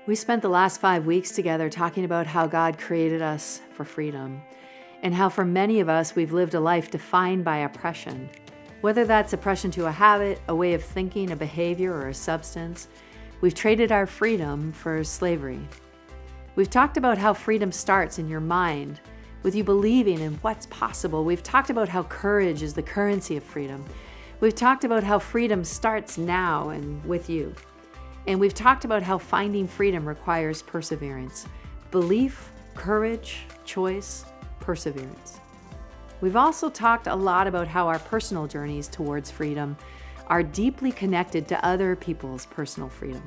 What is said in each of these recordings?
We spent the last 5 weeks together talking about how God created us for freedom, and how for many of us we've lived a life defined by oppression. Whether that's oppression to a habit, a way of thinking, a behavior, or a substance, we've traded our freedom for slavery. We've talked about how freedom starts in your mind, with you believing in what's possible. We've talked about how courage is the currency of freedom. We've talked about how freedom starts now and with you. And we've talked about how finding freedom requires perseverance. Belief, courage, choice, perseverance. We've also talked a lot about how our personal journeys towards freedom are deeply connected to other people's personal freedom.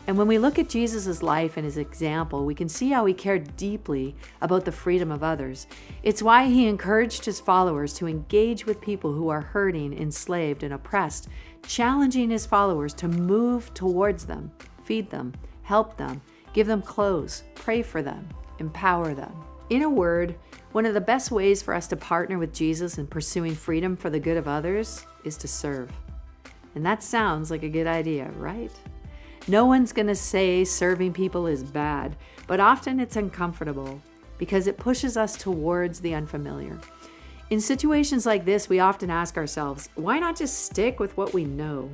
And when we look at Jesus' life and his example, we can see how he cared deeply about the freedom of others. It's why he encouraged his followers to engage with people who are hurting, enslaved, and oppressed, challenging his followers to move towards them, feed them, help them, give them clothes, pray for them, empower them. In a word, one of the best ways for us to partner with Jesus in pursuing freedom for the good of others is to serve. And that sounds like a good idea, right? No one's going to say serving people is bad, but often it's uncomfortable because it pushes us towards the unfamiliar. In situations like this, we often ask ourselves, why not just stick with what we know?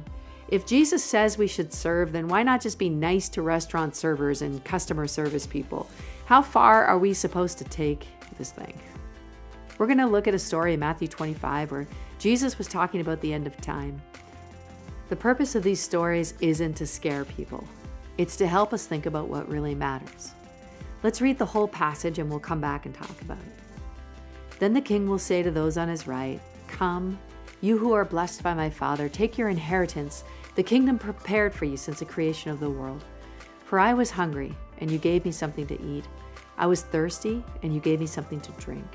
If Jesus says we should serve, then why not just be nice to restaurant servers and customer service people? How far are we supposed to take this thing? We're going to look at a story in Matthew 25 where Jesus was talking about the end of time. The purpose of these stories isn't to scare people. It's to help us think about what really matters. Let's read the whole passage and we'll come back and talk about it. Then the king will say to those on his right, "Come, you who are blessed by my Father, take your inheritance, the kingdom prepared for you since the creation of the world. For I was hungry, and you gave me something to eat. I was thirsty, and you gave me something to drink.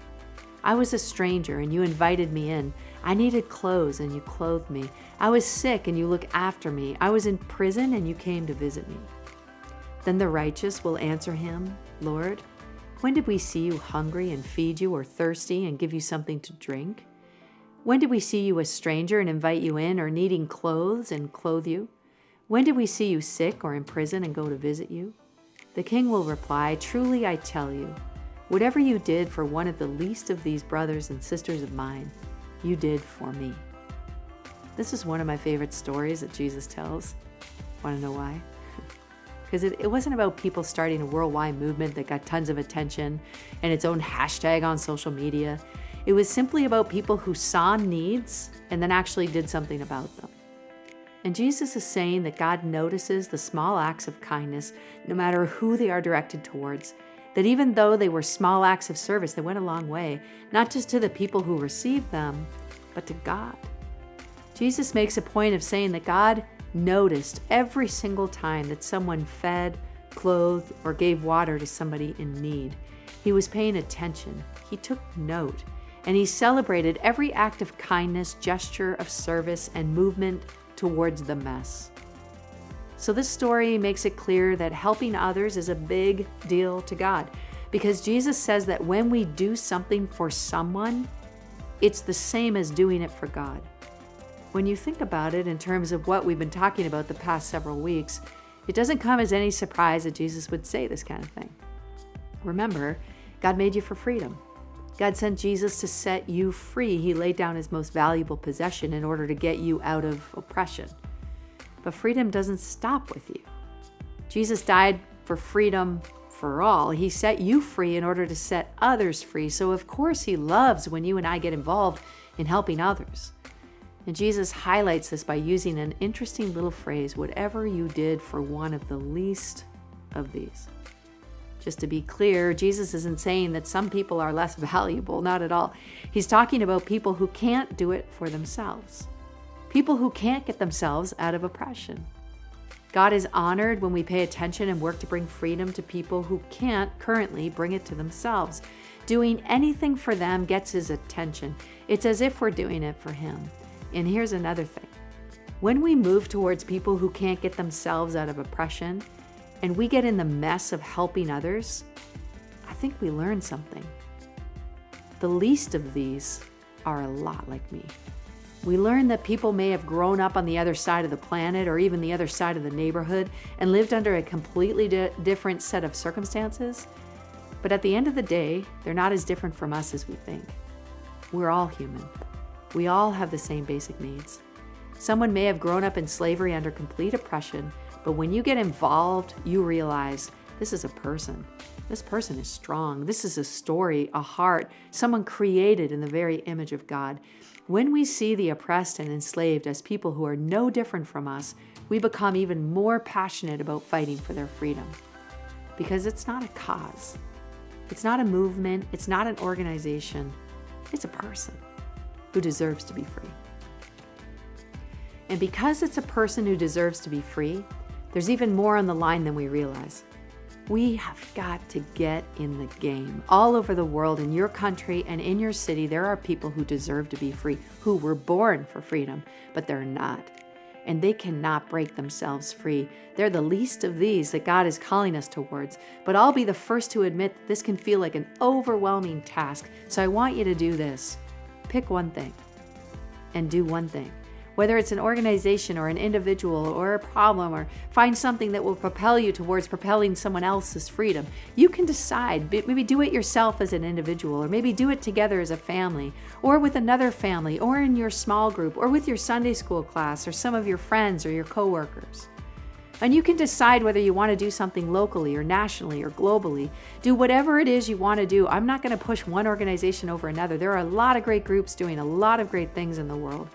I was a stranger, and you invited me in. I needed clothes, and you clothed me. I was sick, and you looked after me. I was in prison, and you came to visit me." Then the righteous will answer him, "Lord, when did we see you hungry and feed you, or thirsty and give you something to drink? When did we see you a stranger and invite you in, or needing clothes and clothe you? When did we see you sick or in prison and go to visit you?" The king will reply, "Truly I tell you, whatever you did for one of the least of these brothers and sisters of mine, you did for me." This is one of my favorite stories that Jesus tells. Want to know why? Because it wasn't about people starting a worldwide movement that got tons of attention and its own hashtag on social media. It was simply about people who saw needs and then actually did something about them. And Jesus is saying that God notices the small acts of kindness, no matter who they are directed towards, that even though they were small acts of service, they went a long way, not just to the people who received them, but to God. Jesus makes a point of saying that God noticed every single time that someone fed, clothed, or gave water to somebody in need. He was paying attention. He took note. And he celebrated every act of kindness, gesture of service, and movement towards the mess. So this story makes it clear that helping others is a big deal to God, because Jesus says that when we do something for someone, it's the same as doing it for God. When you think about it in terms of what we've been talking about the past several weeks, it doesn't come as any surprise that Jesus would say this kind of thing. Remember, God made you for freedom. God sent Jesus to set you free. He laid down his most valuable possession in order to get you out of oppression. But freedom doesn't stop with you. Jesus died for freedom for all. He set you free in order to set others free. So of course he loves when you and I get involved in helping others. And Jesus highlights this by using an interesting little phrase, "whatever you did for one of the least of these." Just to be clear, Jesus isn't saying that some people are less valuable, not at all. He's talking about people who can't do it for themselves. People who can't get themselves out of oppression. God is honored when we pay attention and work to bring freedom to people who can't currently bring it to themselves. Doing anything for them gets his attention. It's as if we're doing it for him. And here's another thing. When we move towards people who can't get themselves out of oppression, and we get in the mess of helping others, I think we learn something. The least of these are a lot like me. We learn that people may have grown up on the other side of the planet or even the other side of the neighborhood and lived under a completely different set of circumstances. But at the end of the day, they're not as different from us as we think. We're all human. We all have the same basic needs. Someone may have grown up in slavery under complete oppression, but when you get involved, you realize this is a person. This person is strong. This is a story, a heart, someone created in the very image of God. When we see the oppressed and enslaved as people who are no different from us, we become even more passionate about fighting for their freedom. Because it's not a cause. It's not a movement. It's not an organization. It's a person who deserves to be free. And because it's a person who deserves to be free, there's even more on the line than we realize. We have got to get in the game. All over the world, in your country and in your city, there are people who deserve to be free, who were born for freedom, but they're not. And they cannot break themselves free. They're the least of these that God is calling us towards. But I'll be the first to admit that this can feel like an overwhelming task. So I want you to do this. Pick one thing and do one thing. Whether it's an organization or an individual or a problem, or find something that will propel you towards propelling someone else's freedom. You can decide, maybe do it yourself as an individual, or maybe do it together as a family, or with another family, or in your small group, or with your Sunday school class, or some of your friends or your coworkers. And you can decide whether you want to do something locally or nationally or globally. Do whatever it is you want to do. I'm not going to push one organization over another. There are a lot of great groups doing a lot of great things in the world.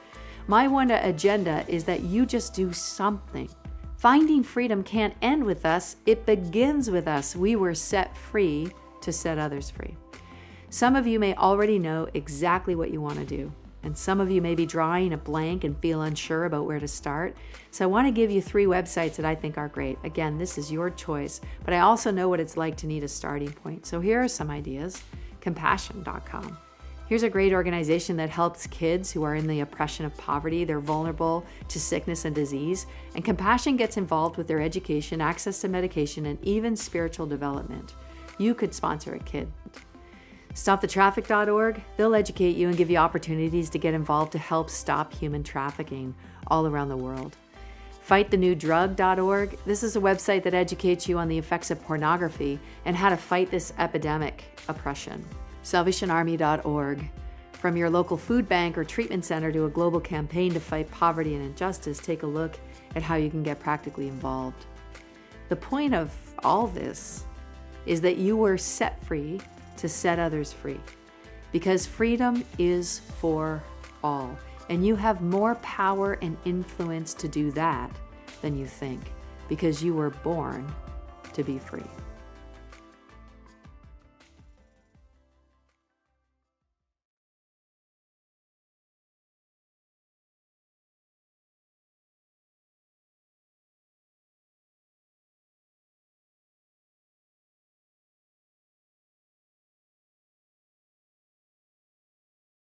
My one agenda is that you just do something. Finding freedom can't end with us. It begins with us. We were set free to set others free. Some of you may already know exactly what you want to do, and some of you may be drawing a blank and feel unsure about where to start. So I want to give you 3 websites that I think are great. Again, this is your choice, but I also know what it's like to need a starting point. So here are some ideas. Compassion.com. Here's a great organization that helps kids who are in the oppression of poverty. They're vulnerable to sickness and disease. And Compassion gets involved with their education, access to medication, and even spiritual development. You could sponsor a kid. StopTheTraffic.org. They'll educate you and give you opportunities to get involved to help stop human trafficking all around the world. FightTheNewDrug.org. This is a website that educates you on the effects of pornography and how to fight this epidemic oppression. SalvationArmy.org. From your local food bank or treatment center to a global campaign to fight poverty and injustice, take a look at how you can get practically involved. The point of all this is that you were set free to set others free, because freedom is for all, and you have more power and influence to do that than you think, because you were born to be free.